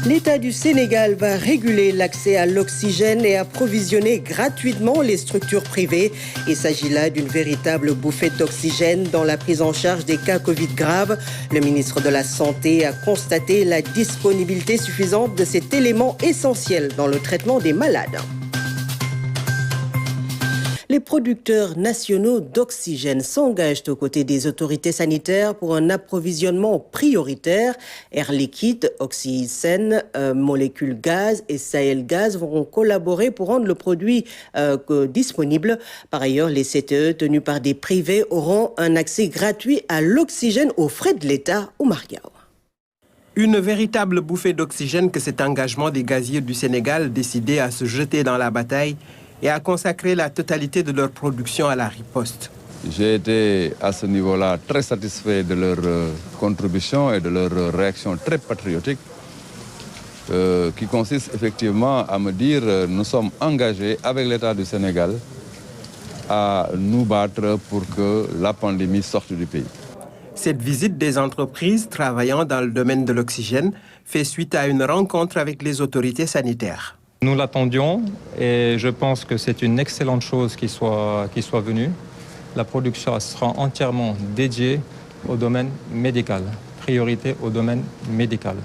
L'État du Sénégal va réguler l'accès à l'oxygène et approvisionner gratuitement les structures privées. Il s'agit là d'une véritable bouffée d'oxygène dans la prise en charge des cas Covid graves. Le ministre de la Santé a constaté la disponibilité suffisante de cet élément essentiel dans le traitement des malades. Les producteurs nationaux d'oxygène s'engagent aux côtés des autorités sanitaires pour un approvisionnement prioritaire. Air Liquide, Oxygène, Molécule Gaz et Sahel Gaz vont collaborer pour rendre le produit disponible. Par ailleurs, les CTE tenus par des privés auront un accès gratuit à l'oxygène aux frais de l'État au Mariao. Une véritable bouffée d'oxygène que cet engagement des gaziers du Sénégal décidés à se jeter dans la bataille et à consacrer la totalité de leur production à la riposte. J'ai été à ce niveau-là très satisfait de leur contribution et de leur réaction très patriotique qui consiste effectivement à me dire nous sommes engagés avec l'État du Sénégal à nous battre pour que la pandémie sorte du pays. Cette visite des entreprises travaillant dans le domaine de l'oxygène fait suite à une rencontre avec les autorités sanitaires. Nous l'attendions et je pense que c'est une excellente chose qu'il soit venu. La production sera entièrement dédiée au domaine médical, priorité au domaine médical.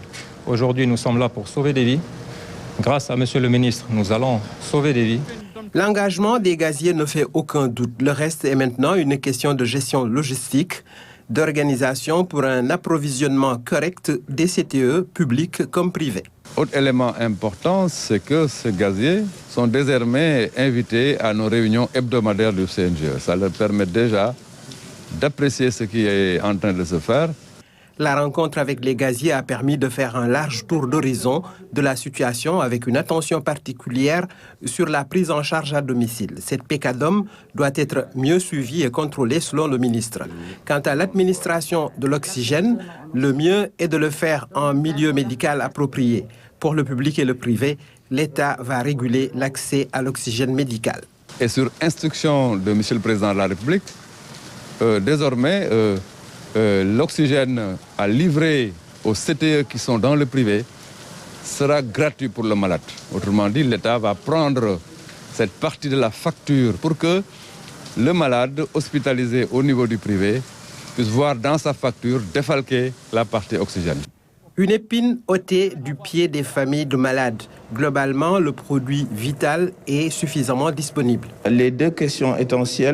Aujourd'hui, nous sommes là pour sauver des vies. Grâce à Monsieur le ministre, nous allons sauver des vies. L'engagement des gaziers ne fait aucun doute. Le reste est maintenant une question de gestion logistique, d'organisation pour un approvisionnement correct des CTE, publics comme privés. Autre élément important, c'est que ces gaziers sont désormais invités à nos réunions hebdomadaires du CNGE. Ça leur permet déjà d'apprécier ce qui est en train de se faire. La rencontre avec les gaziers a permis de faire un large tour d'horizon de la situation avec une attention particulière sur la prise en charge à domicile. Cette PECADOM doit être mieux suivie et contrôlée selon le ministre. Quant à l'administration de l'oxygène, le mieux est de le faire en milieu médical approprié. Pour le public et le privé, l'État va réguler l'accès à l'oxygène médical. Et sur instruction de M. le Président de la République, désormais, l'oxygène à livrer aux CTE qui sont dans le privé sera gratuit pour le malade. Autrement dit, l'État va prendre cette partie de la facture pour que le malade hospitalisé au niveau du privé puisse voir dans sa facture défalquer la partie oxygène. Une épine ôtée du pied des familles de malades. Globalement, le produit vital est suffisamment disponible. Les deux questions essentielles